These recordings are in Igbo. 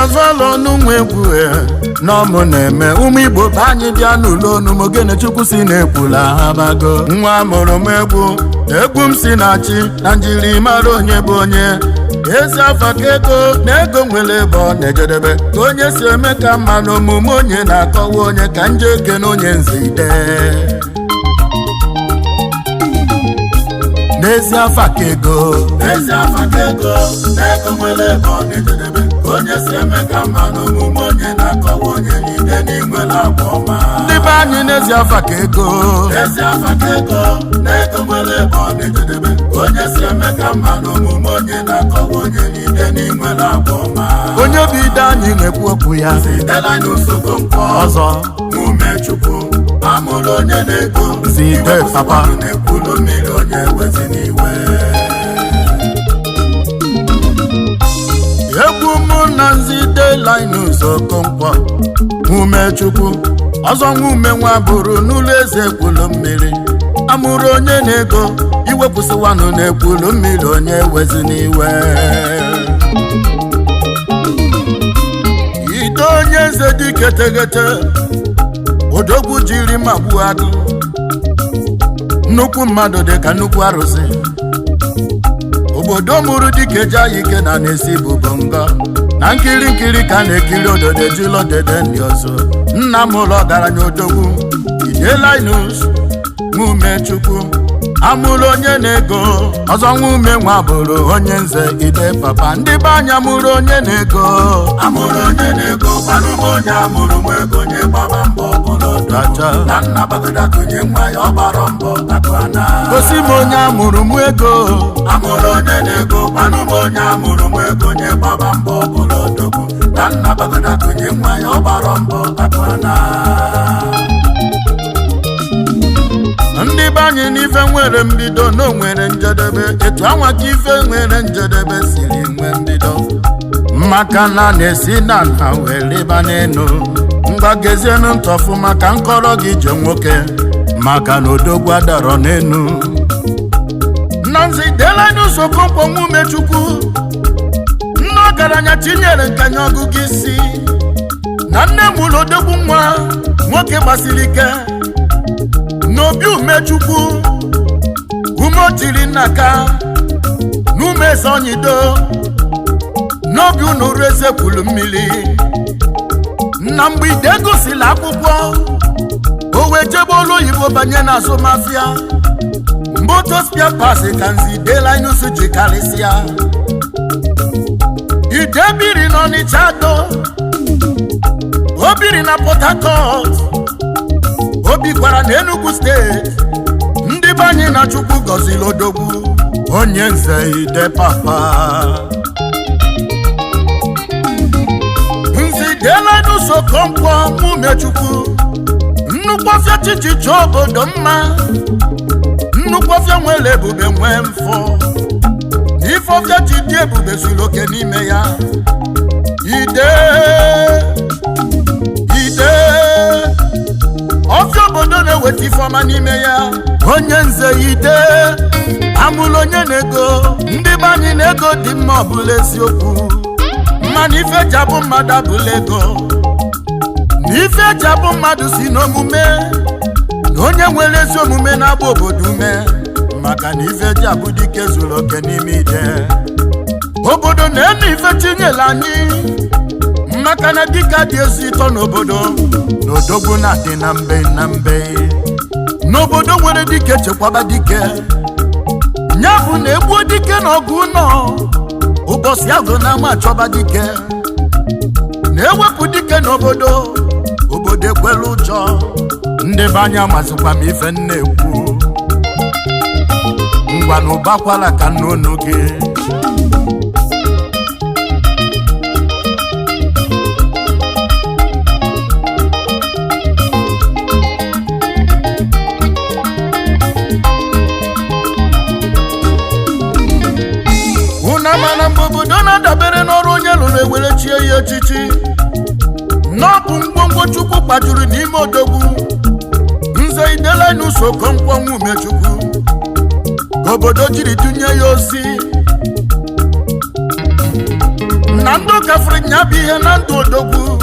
Chinosval n'ụmụekwu n'ọmụ na-eme ụmụ Igbo bụ anyị bịa n'ụlọ onu mogene Chukwu si na-ekwula ha bago nwa amụrụ m egwu m si na-achị na njiri mara onye bụ onye ezi afa ka ego na ego nwere ebe ọ na-ejedebe ka onye si eme ka mma n'omume onye na-akọwa onye ka nje eke na onye nzide n'ezi afa ka ego na ego nwere ebe ọ na-ejedebe ka onye si eme ka mma n'omume onye na-akọwa onye niile n'inwere agwa ọma ndị be anyị n'ezi afa ka ego na ego nwere ebe ọ na-ejedebe ka onye si eme ka mma n'omume onye na-akọwa onye niile n'inwere agwa ọma onye bụ ide anyị na-ekwu okwu ya sitela n'usoro ọzọ Umechukwu amụrụ onye na-ego site papa na-ekwulumili onye wezi n'iwe egwu mụ na nzide LINUS Okonkwo Umechukwu ọzọ UMENNWABURU n'ụlọ eze EKWULUMILI amụrụ onye na-ego iwepụsịwanụ na-ekwulumili onye wezi n'iwe ide onye eze dị ketegete odogwu jiri magbu agụ nnukwu mmadụ dị ka nnukwu arụsị obodo mụrụ dịka eji anyị ike na na-esi bụ bongo na nkiri ka na-ekiri odode jilodede ndị ọzọ nna m ụlọ ọgaranya odogwu ide LINUS Umechukwu amụrụ onye na-ego ọzọ UMENNWABURU onye nze ide papa ndị be anya mụrụ onye na-ego gbanụm onye amụrụ m ego onye gbaba mbọ na nna bagada kunye nwa ya ọgbara mbọ akụana gosi m onye amụrụ m ego onye na-ego gbanụm onye amụrụ m ego onye gbaba mbọ odogwu na nna bagada kunye nwa ya ọgbara mbọ akụana ndị be anyị n'ife nwere mbido na onwere njedebe etu anwa ka ife nwere njedebe siri nwe mbido maka na na-esi na nha were ịba n'elu ngwa gezienụ ntọfụ maka nkọrọ gị je nwoke maka na odogwu adarọ n'elu na nzide LINUS Okonkwo Umechukwu nne ọgaranya tinyere nkanye ọgụgụ isi na nne m ụlọ odogwu nwa nwoke gbasiri ike n'obi Umechukwu umotiri n'aka n'umeze onyido n'obi URUEZE EKWULUMILI na mgbe ide gosili akwụkwọ o wee jebe olu oyibo banye na azụmafịa mboto spia pasi ka nzide LINUS ji karịsịa ide biri n'Ọnịcha do o biri na Port Harcourt o bikwara n'Enugu steeti ndị be anyị na Chukwu gọziri odogwu onye nze ide papa nzide LINUS Okonkwo Umechukwu nnukwu ọfịa chichichi obodo mma nnukwu ọfịa nwere ebube nwee mfọ ife ọfịa ji dị ebube zuru oke n'ime ya ide ọfịa obodo na-eweta ifeọma n'ime ya onye nze ide amụrụ onye na-ego ndị be anyị na-ego dị mma ọbụla eziokwu mana ife ji abụ mmadụ abụla ego na ife ji abụ mmadụ si n'omume na onye nwere ezi omume na-agba obodo ume maka na ife ji abụ dike zuru oke n'ime ide obodo na-eme ife tinyere anyị maka na dịka dị ezi ịtọ n'obodo n'odogwu na-adị na mbe n'obodo nwere dike chekwaba dike nya bụ na egbuo dike n'ọgụ ụlọ ụbọchị agụ na ama achọba dike na-ewepụ dike n'obodo ekwere ụjọ ndị be anya mazikwa m ife na-ekwu ngwa na ụbakwala ka n'onu gị mana mbobodo na-adabere n'ọrụ onye lụrụ ewere chie ya echichi n'ọbụ ngwongwo Chukwu kpajuru n'ime odogwu nze ide LINUS Okonkwo Umechukwu obodo jiri tụnye ya osi na ndị Afrinya bihe na ndụ odogwu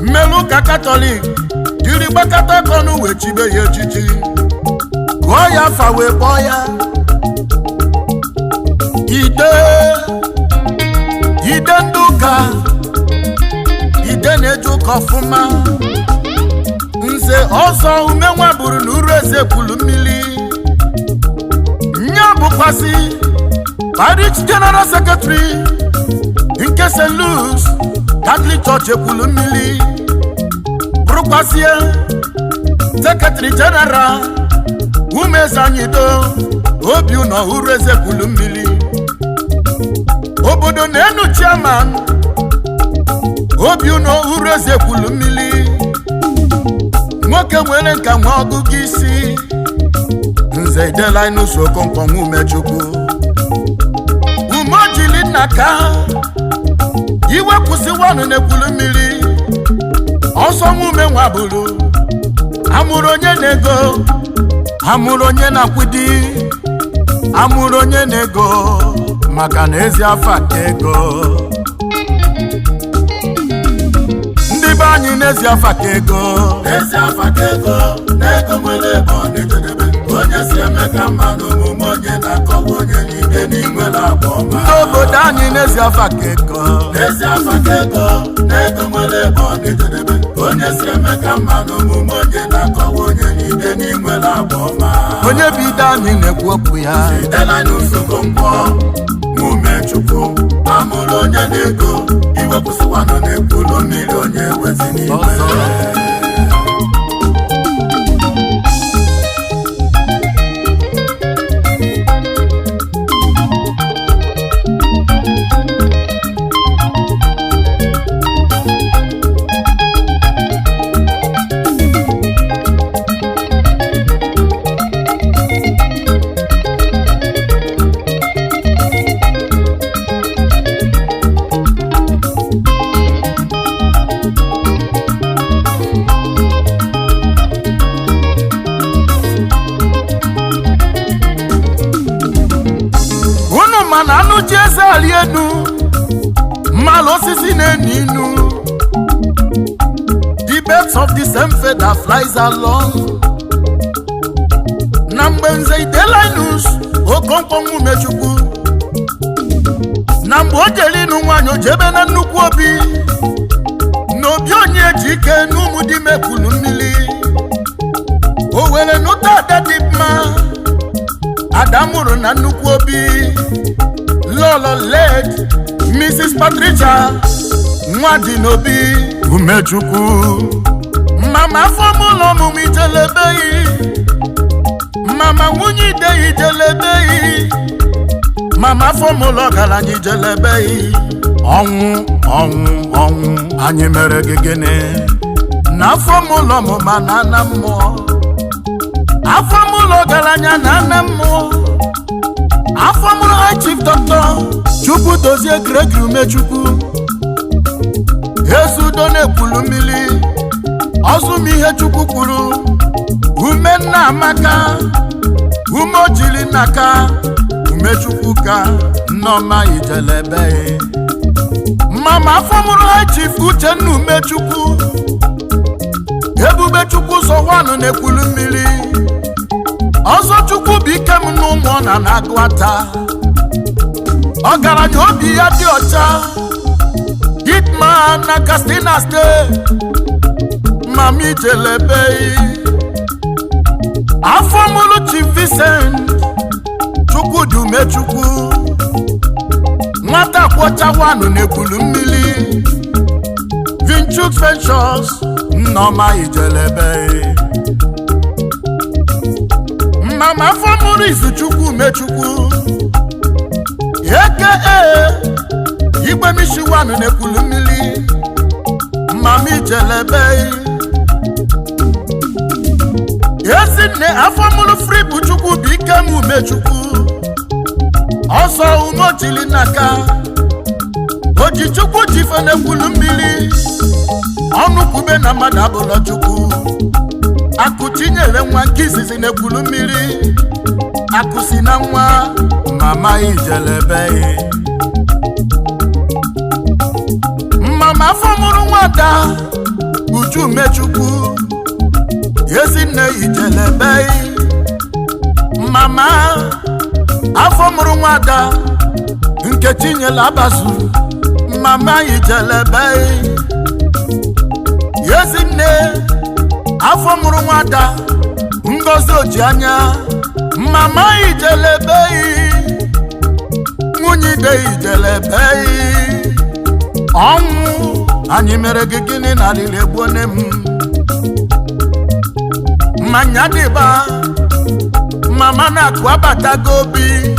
mmelu ka Katọlik jiri gbakọta ọnụ wee chibe ya echichi gụọ ya afa wee kpọọ ya ide ndị ụka ide na-eje ụka ọfụma nze ọzọ umenwaburu na URUEZE EKWULUMILI nya bụkwasị Parish General Secretary nke St. Louis Catholic Church EKWULUMILI bụrụkwasị Secretary General UMEZANYIDO obi ụnọ URUEZE EKWULUMILI obodo na-enu chairman obi ụnọ URUEZE EKWULUMILI nwoke nwere nka nwa ọgụgụ isi nze LINUS OKONKWO UMECHUKWU umojili nnaka iwepụsịwanụ n'EKWULUMILI ọsọ UMENNWABURU amụrụ onye na-ego amụrụ onye na-akwụdi amụrụ onye na-ego maka na ezi afa ka ego ndị be anyị n'ezi afa ka ego na-ego nwere ebe ọ na-ejedebe onye si eme ka mmadụ omume onye na-akọwa onye n'ide n'inwere agba ọma ndị obodo anyị n'ezi afa ka ego na-ego nwere ebe ọ na-ejedebe onye si eme ka mmadụ omume onye na-akọwa onye n'ide n'inwere agba ọma onye bido anyị na-ekwu okwu ya LINUS OKONKWO UMECHUKWU amụrụ onye na-ego iwepụsịwanụ n'EKWULUMILI onye wezi n'ime mana anụ ji eze ali enu mmalụ osisi na-eni inu the birds of the same feather flies along na mgbe nze ide LINUS OKONKWO UMECHUKWU na mgbe o jere inu nwanyị o jebe na nnukwu obi n'obi onye ji ike n'ụmụ dị EKWULUMILI o were nụta ada dị mma ada mụrụ na nnukwu obi Lolo led Mrs. Patricia Nwadinobi UMECHUKWU mama fọmụlọ ọmụmụ ijelebeghị mama nwunye ide ijelebeghị mama fọmụlọ ọgaranya ijelebeghị ọnwụ anyị mere gị gịnị na fọmụlọ ọmụma na ana mmụọ afọmụlọ ọgaranya na ana mmụọ afọmụlọ High Chief Dr. Chukwu dozie Gregory UMECHUKWU ezudo n'EKWULUMILI ọzụm ihe Chukwu kwuru umenna amaka umojili naka UMECHUKWU ka nneọma ijelebe mama afọmụlọ High Chief Uchenna UMECHUKWU ebube Chukwu sọwanụ n'EKWULUMILI ọzọ Chukwu bụ ike m n'ụmụ ọ na-agụ ata ọgaranya obi ya dị ọcha hitman na Katsina State mama ijelebe afọmụlụ Chief Vincent Chukwudi UMECHUKWU nwata kwọchawanụ n'EKWULUMILI Vinchuk Ventures nneọma ijelebe mama afọmụlụ Izuchukwu UMECHUKWU igwe mishiwanụ n'EKWULUMILI mama ijelebe ezinne afọmụlụ Fribu Chukwu bụ ike m UMECHUKWU ọsọ umojili n'aka oji Chukwu jife n'EKWULUMILI ọnụ kwube na mmadụ abụlọ Chukwu akụ tinyere nwa nke izizi n'EKWULUMILI akụ si na nwa mama ijelebe afọmụrụ nwada Uju Umechukwu Ezinne Ijelebe mama afọmụrụ nwada Nkechi nyela abazu mama Ijelebe Ezinne afọmụrụ nwada Ngozi Ojianya mama Ijelebe nwunye de Ijelebe ọnwụ anyị mere gị gịnị na alili egbuone m mmanya dịba mama na-akụ abatago obi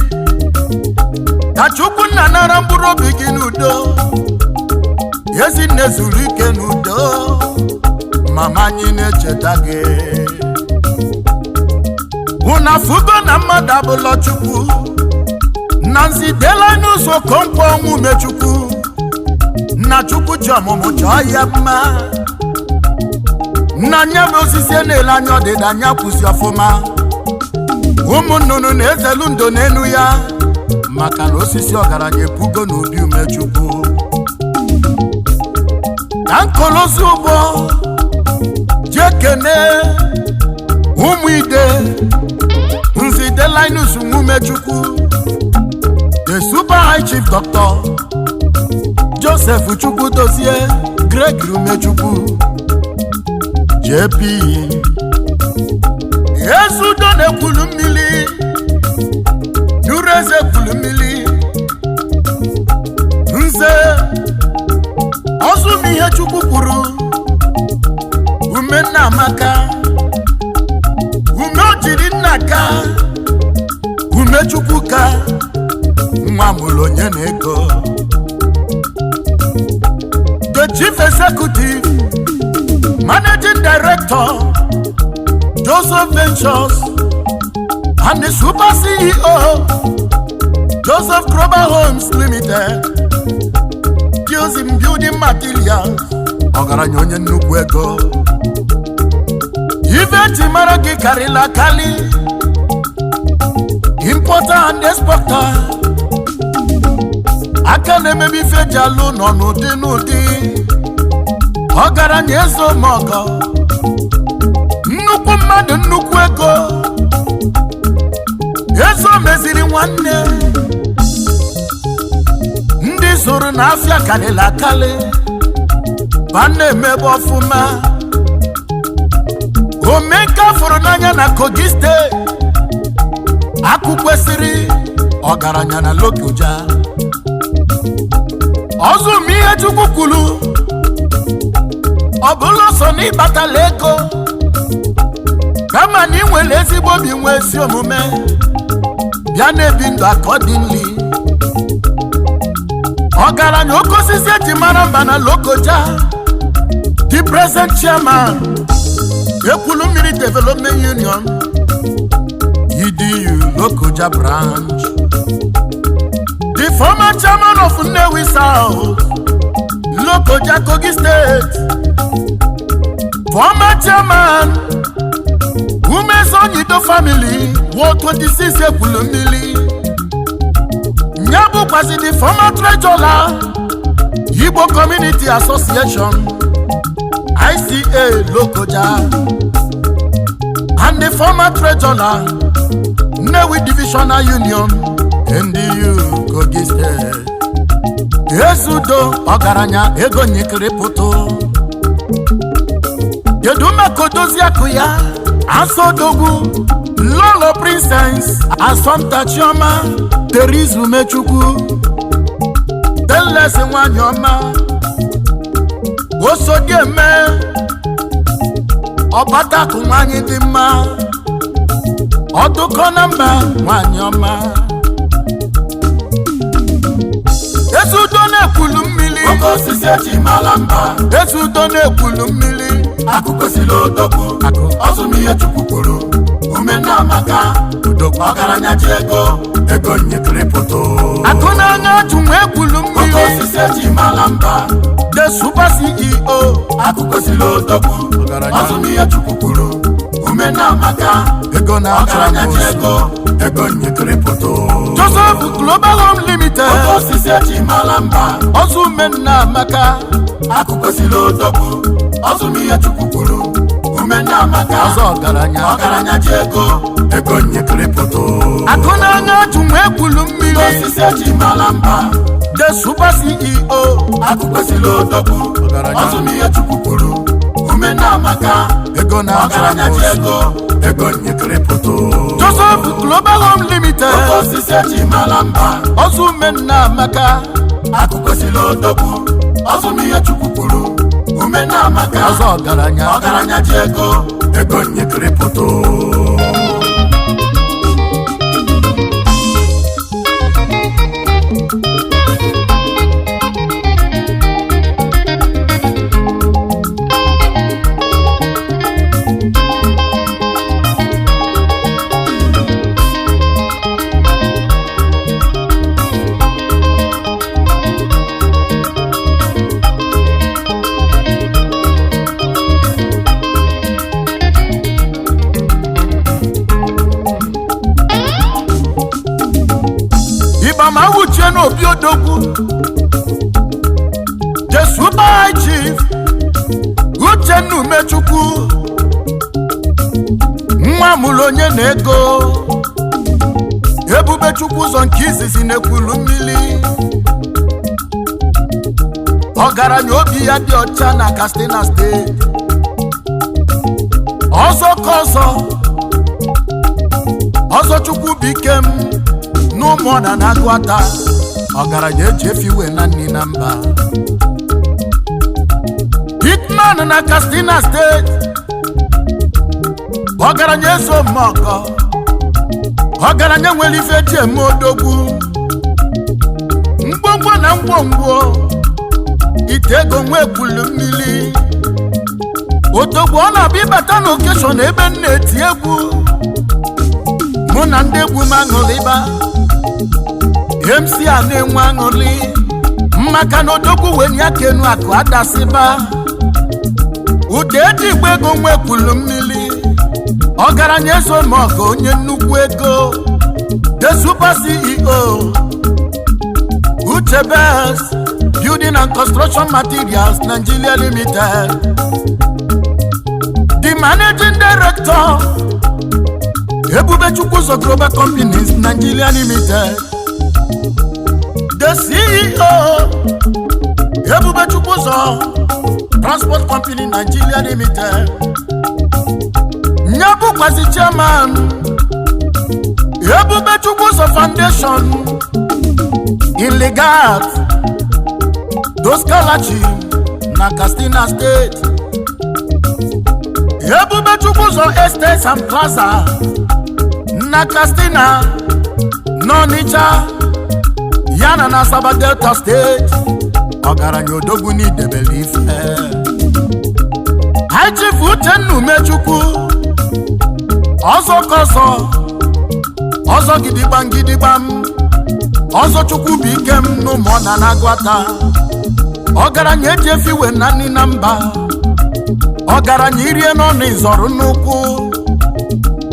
ka Chukwu nna nara mkpụrụ obi gị n'udo Ezinne zuru ike n'udo mama anyị na-echeta gị una fugo na mmadụ abụla Chukwu na nzidela n'ụzọ Okonkwo ọnwụ Umechukwu na Chukwu ji ọmụmụ chọọ ya mma na nya bụ osisi na-ele anya ọdịda anya kwụsị ọfụma ụmụ nnụnụ na-ezelu ndo n'elu ya maka na osisi ọgaranya epugo n'ubi Umechukwu ka nkolozi ụgbọ ji ekene ụmụ ide nzide LINUS Umechukwu the super high chief doctor Joseph Chukwu Dozie Gregory Umechukwu JP Ezudo n'Ekwulumili URUEZE EKWULUMILI Nze Ozumihe Chukwu kwuru Umennamaka Umeojirinaka Umechukwu ka Amuru onye na-ego the chief executive managing director Joseph Ventures and the super CEO Joseph Krober Homes Limited deals in building materials ọgaranya onye nnukwu ego event mara gị karịla kali importer and exporter aka na-emebi fejalụ nọ n'ụdị ọgaranya ezo mọgọ nnukwu mmadụ nnukwu ego ezo meziri nwanne ndị zụrụ n'afịa karịla akali ba na-emebe ọfụma omenka fụrụ n'anya na Kogi steeti akụ kwesịrị ọgaranya na Lokoja Ozumihe Chukwu kwuru ọ bụla so n'ịbatala ego kama na inwere ezigbo obi nwe ezi omume bịa na-ebi ndụ accordingly ọgaranya oke osisi eji mara mba na Lokoja the present chairman EKWULUMILI Development Union EDU Lokoja branch the former chairman of Nnewi South Lokoja Kogi State former chairman Umezoyido family Ward 26 EKWULUMILI Nyabu kwasi the former treasurer Igbo Community Association ICA Lokoja and the former treasurer Nnewi Divisional Union NDU Kogi State Ezudo ọgaranya ego nyekere pụtụ kedu maka Dozie akụ ya Asodogwu Lolo Princess Asọmta Chioma Teresa Umechukwu Telesi nwanyị ọma Osodieme Ọbatakụ nwanyị dị mma Ọdụkọ na mba nwanyị ọma Ezudo n'Ekwulumili oke osisi eji mara mba Ezudo n'Ekwulumili akụkọ si l'odogwu Ozumihe Chukwu kwuru Umennamaka ọgaranya ji ego nyekere pụtụ akụ n'anya Chukwu Ekwulumili oke osisi eji mara mba the super CEO akụkọ si l'odogwu Ozumihe Chukwu kwuru Umennamaka ego na ọgaranya ji ego nyekere pụtụ Joseph Global Home Limited oke osisi eji mara mba OZUMENNAMAKA akụkwesịrị odogwu OZUMECHUKWU UMENNWABURU ọzọ ọgaranya ji ego nyekrepụtụ akụnanya junwe ekwulu mmiri osisi eji mara mba the super CEO akụkwesịrị odogwu OZUMECHUKWU UMENNWABURU ego na ọgaranya ji ego nyekrepụtụ Joseph Global Home Limited osisi eji mara mba OZUMENNABURU akụkwesịrị odogwu OZUMECHUKWU UMENNWABURU ọzọ ọgaranya ji ego nyekrepụtụ Obi odogwu the super chief UMECHUKWU nwa mụrụ onye na-ego Ebubechukwu ụzọ nke izizi n'Ekwulumili ọgaranya obi ya dị ọcha na Katsina steeti ọzọ Chukwu bikem n'ụmụọna na-agụata ọgaranya eji efiwe na nni na mba Hitman na Katsina steeti ọgaranya eso mmọkọ ọgaranya nwere ife eji eme odogwu ngwongwo na ngwongwo ite ego nwe Ekwulumili odogwu ọ na-abịa ịbata n'okeshọn ebe m na-eti egwu mụ na ndị egwu m aṅụrịba MC a na-enwe aṅụrị maka na odogwu wenye aka enu akụ adasịba ude eji igbe ego nwe Ekwulumili ọgaranya eso mọka onye nnukwu ego the super CEO URUEZE Building and Construction Materials Nigeria Limited the managing director Ebubechukwu ụzọ Global Companies Nigeria Limited the CEO Ebubechukwu ụzọ Transport Company Nigeria Limited nyabụkwazi chairman Ebubechukwu ụzọ Foundation in Legat Doskalachi na Katsina State Ebubechukwu ụzọ Estates and Plaza na Katsina n'Ọnịcha yana na Asaba Delta State ọgaranya odogwu n'idebele ife Chief UMECHUKWU ọzọ gidigbam ọzọ Chukwu bikem n'ụmụọna na-agụata ọgaranya eji efiwe na nni na mba ọgaranya irie n'ọnụ ịzọrọ n'ụkwụ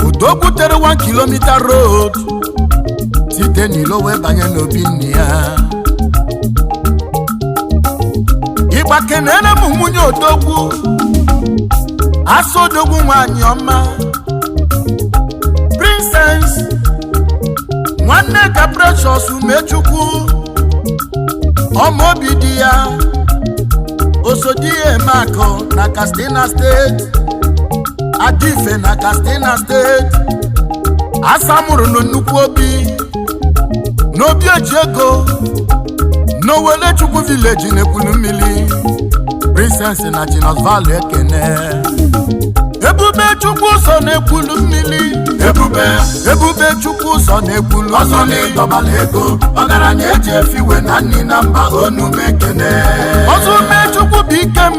odogwu tere 1 kilometer road site n'ilo wee banye n'obi nne ya ịgba kenere m nwunye odogwu asọ odogwu nwanyị ọma Princess nwanne ka Precious UMECHUKWU ọmọobi di ya osodiye mako na Katsina State Adife na Katsina State Amuru no nnukwu obi n'obi eji ego n'Owelechukwu village n'Ekwulumili Princess na Chinosval ekene Ebubechukwu ụzọ n'Ekwulumili Ebubechukwu ụzọ n'Ekwulu ọzọ n'ịdọbala ego ọgaranya eji efiwe na nni na mba onumekene OZUMECHUKWU bikem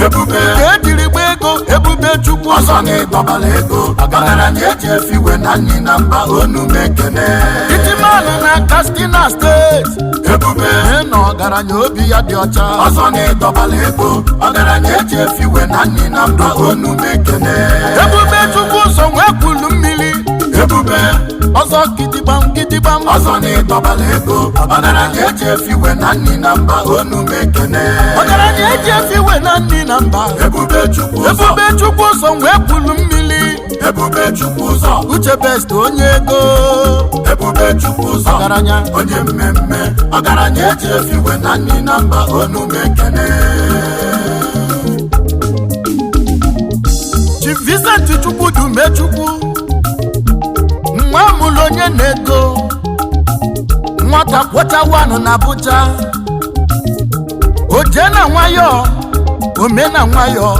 Ebube ejiri gba ego Ebubechukwu ọzọ n'ịdọbala ego ọgaranya eji efiwe na nni na mba onumekene Itimanụ na Katsina State Ebube na ọgaranya obi ya dị ọcha ọzọ n'ịdọbala ego ọgaranya eji efiwe na nni na mba onumekene Ebubechukwu ụzọ nwe Ekwulumili ebube ọzọ gidigbam ọzọ n'ịdọbala ego ọgaranya eji efiwe na nni na mba onu mekene ọgaranya eji efiwe na nni na mba ebube chukwu ụzọ wee kwulu mmiri ebube chukwu ụzọ uche best onye ego ebube chukwu ụzọ ọgaranya onye mmemme ọgaranya eji efiwe na nni na mba onu mekene Chief Vincent Chukwu Dumechukwu nwa mụlụ onye na-ego nwata kwọcha wanụ na Abuja oje na nwayọ ome na nwayọ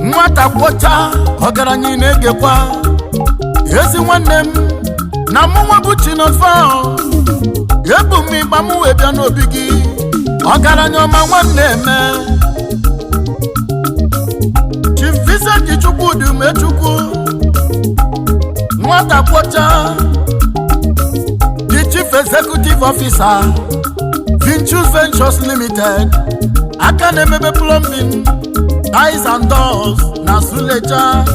nwata kwọcha ọgaranya na-egekwa ezi nwanne m na mụnwa bụ Chinosval ebu m ịgba m wee bịa n'obi gị ọgaranya ọma nwanne eme Chief Vincent Chukwu Dumechukwu nwata kwọcha the Chief Executive Officer Vinchus Ventures Limited aka na-emebe plumbing ties and doors na Suleja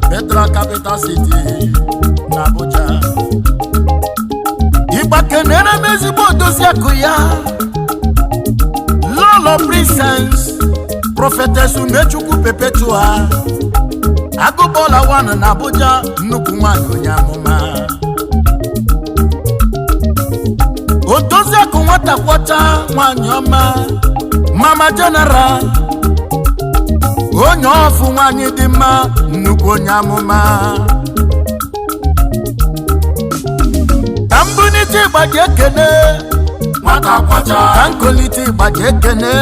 Federal Capital City na Abuja ịgbakenere m ezigbo odozi akụ ya Lolo Princess Prophetess Umechukwu Perpetua agụbọla wanụ na Abuja nnukwu nwanyị onye amụma odozi akụ nwata kwọcha nwanyị ọma Mama General onye ọfụ nwanyị dị mma nnukwu onye amụma ka mbunite ịgbaji ekene nwata kwọcha ka nkolite ịgbaji ekene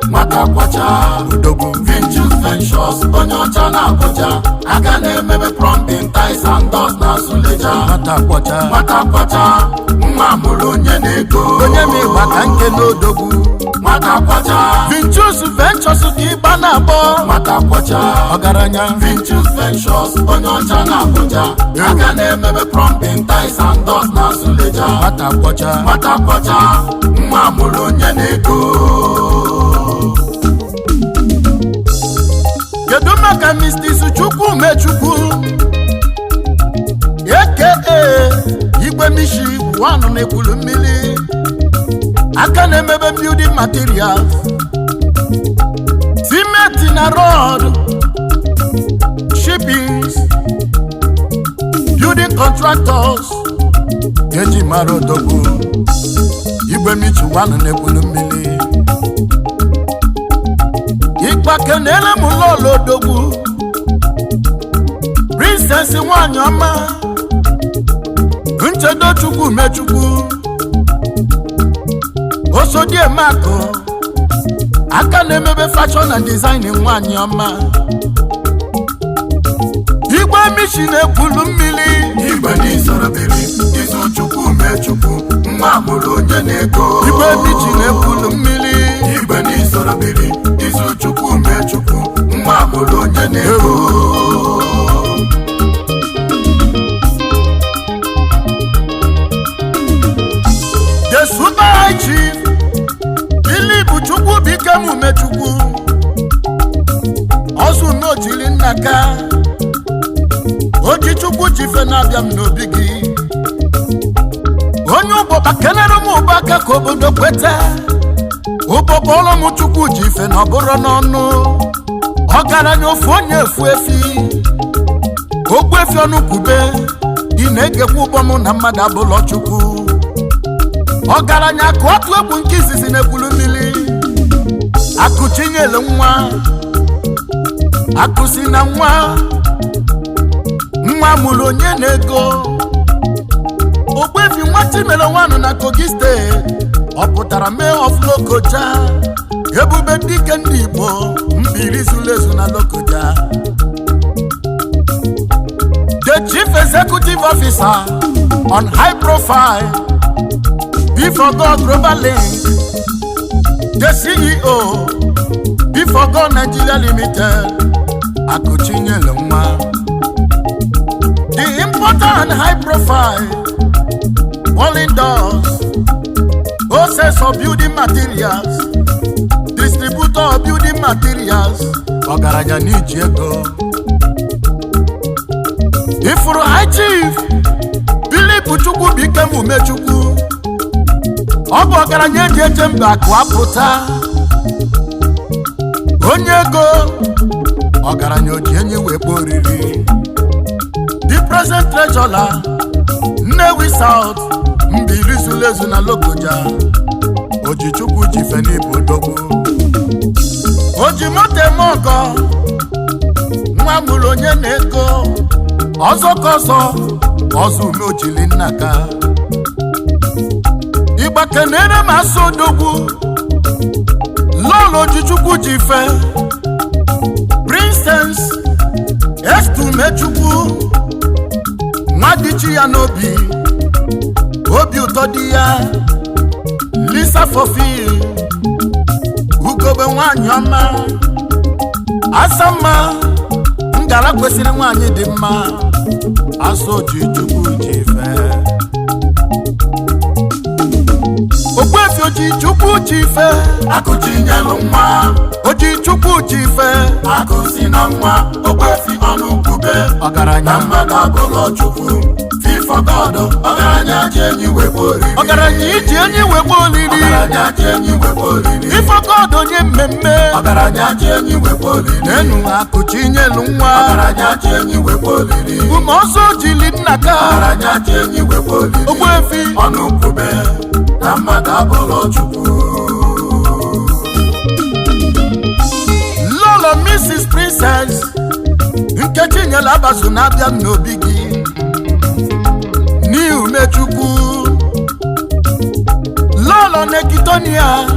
nwata kwọcha udogwu Vinchus Ventures onye ọcha na Abuja aka na-emebe plumbing ties and doors na Suleja nwata kwọcha nwa amụrụ onye na-ego onye m ịgba ka nke n'odogwu nwata kwọcha Vinchus Ventures ka ịgba na-abọ nwata kwọcha ọgaranya Vinchus Ventures onye ọcha na Abuja aka na-emebe plumbing ties and doors na Suleja nwata kwọcha nwa amụrụ onye na-ego kedu maka Mr. Chukwu Umechukwu aka Igwe Mishi wanụ na EKWULUMILI aka na-emebe building materials cement na road shippings building contractors eji mara odogwu Igwe Mishi wanụ na EKWULUMILI ịgbakenele m Lolo odogwu Princess nwanyị ọma Nchedo Chukwu Umechukwu Osodiemako aka na-emebe fashion and design nwanyị ọma Igwe Mishi na EKWULUMILI Igwe n'isoro biri izu Chukwu Umechukwu nwa amụrụ onye na-ego Igwe Mishi na EKWULUMILI Igwe n'isoro biri izu Chukwu Umechukwu nwa amụrụ onye na-ego The Super High Chief Bilibu Chukwu Bikem Umechukwu Ozu n'ojili nnaka Oji Chukwu jife na-abịa m n'obi gị onye ụbọba kenere m ụbaka ka obodo kwete ụbọba ọlụ m Chukwu jife na ọbụrụ n'ọnụ ọgaranya ofu onye efu efi OGBUEFI ọnụ kwube ị na-egekwa ụgbọ m na mmadụ abụlọ Chukwu ọgaranya ka otu egwu nke izizi na EKWULUMILI akụchinyele nwa akụsi na nwa mụrụ onye na-ego OGBUEFI nwa Chimele wanụ na Kogi Steeti ọ pụtara Mayor of Lokoja ebube dike ndị Igbo mbiri zulezu na Lokoja the Chief Executive Officer on high profile Before God Global Link the CEO Before God Nigeria Limited akụchinyele nwa the importer and high profile Rolling Doors process of building materials distributor of building materials ọgaranya n'iji ego ifuru High Chief bụ Chukwu bụ ike m Umechukwu ọ bụ ọgaranya eji eche mba akụ apụta onye ego ọgaranya oji enyi wee kpọọ oriri the present treasurer Nnewi South mbiri zulezu na Lokoja oji Chukwu ji fenibu odogwu oji moto eme ọgọ nwa mụrụ onye na-ego ọzọ kọzọ ọzọ ume ojili nnaka ịgba kenere ma asụ odogwu lọlọ oji Chukwu ji fe Princess Umechukwu nwa dịchi ya n'obi obi ụtọ dị ya Lisa Fofi ugobe nwanyị ọma asama ngala kwesịrị nwanyị dị mma asọji Chukwu ji fe Ogbuefi oji Chukwu ji fe akụchi nyelu nwa oji Chukwu ji fe akụsi na nwa Ogbuefi ọnụ kwube ọgaranya mmadụ abụrụ Chukwu for God, ọgaranya ji enyi wekpo olili ọgaranya iji enyi wekpo olili ọgaranya ji enyi wekpo olili ifo God onye mmemme ọgaranya ji enyi wekpo olili enu akụchi nyelu nwa ọgaranya ji enyi wekpo olili ume ọsọ jili nnaka ọgaranya ji enyi wekpo olili Ogbuefi ọnụ kwube na mmadụ abụrụ Chukwu Lolo Mrs. Princess Nkechi nyela abazu na-abịa n'obi gị ni Umechukwu Lolo Nekitonia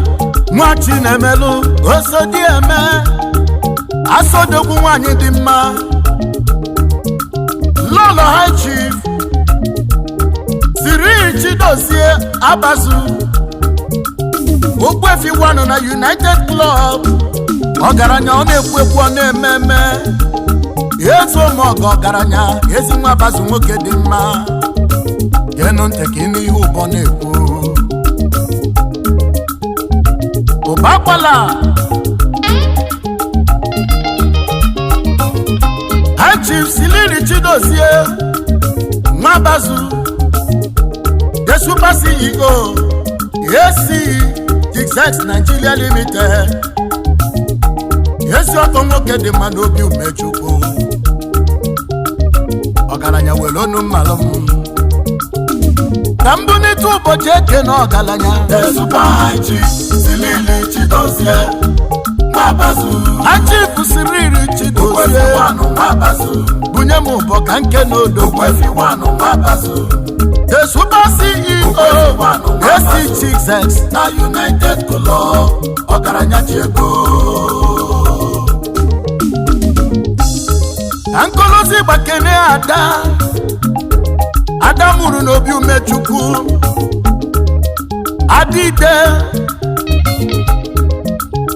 nwachi na-emelu osodi eme asodogwu nwanyị dị mma Lolo High Chief Siri Chidozie Abazu Ogbuefi wanụ na United Club ọgaranya ọ na-ekwu ekwu ọ na-ememe ezo ọgọ ọgaranya ezi nwa Abazu nwoke dị mma genu ntị ka ịnụ ihe ụbọ na-ekwu ụbakwala High Chief Siri Chidozie nwa Abazu the Super CEO AC Gigsex Nigeria Limited ezi ọkọ nwoke dị mma n'obi Umechukwu ọgaranya were onu mmalụ m ka mbụ n'ịtụ ụbọchị eke na ọgaranya the Super High Chief Siri Chidozie nwa Abazu High Chief Siri Chidozie nwa Abazu bunye m ụbọ ka nke n'odo Ogbuefi wanụ nwa Abazu the Super CEO AC Gigsex na United Club ọgaranya ji ego Ankolozi gbakene Ada mụrụ n'obi Umechukwu Adide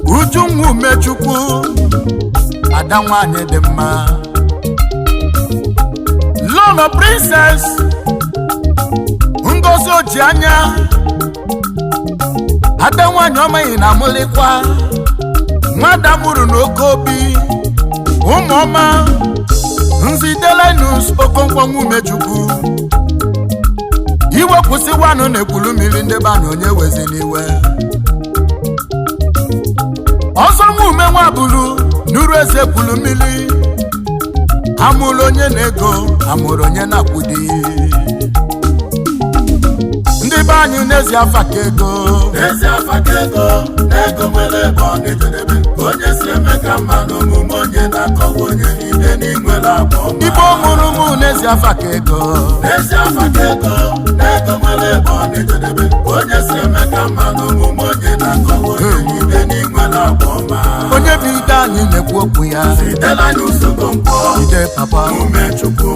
Ujunwu Umechukwu Ada nwanyị dị mma Lolo Princess Ngozi Ojianya Ada nwanyị ọma na amụlikwa nwada mụrụ n'oke obi ụmụọma nzide LINUS OKONKWO Umechukwu iwe kwụsịwanụ na EKWULUMILI ndị bana onye wezi n'iwe ọzọ UMENNWABURU n'URUEZE EKWULUMILI amụrụ onye na-ego amụrụ onye na-akwụdi ndị be anyị n'ezi afa ka ego na-ego nwere ebe ọ na-ejedebe onye si eme ka mmadụ omume onye na-akọwa onye ide n'inwere akwa Igbo mụrụ mụ n'ezi afa ka ego na-ego nwere ebe ọ na-ejedebe onye si eme ka mmadụ omume onye na-akọwa onye ide n'inwere akwa ọma onye bụ ide anyị na-ekwu okwu ya sitela n'usoro mkpọ ide papa Umechukwu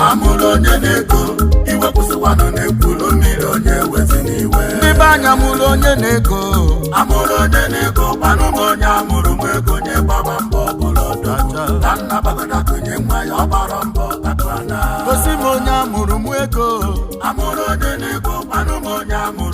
amụrụ onye na-ego iwe kwụsịwanụ na EKWULUMILI onye wezi n'iwe ndị be anya mụrụ onye na-ego kpanụ m onye amụrụ m ego nye gbaba mbọ bụrụ ọdọjọ ka nna bagoda kụnye nwa ya ọ gbara mbọ gosi m onye amụrụ m ego amụrụ onye na-ego kpanụ m onye amụrụ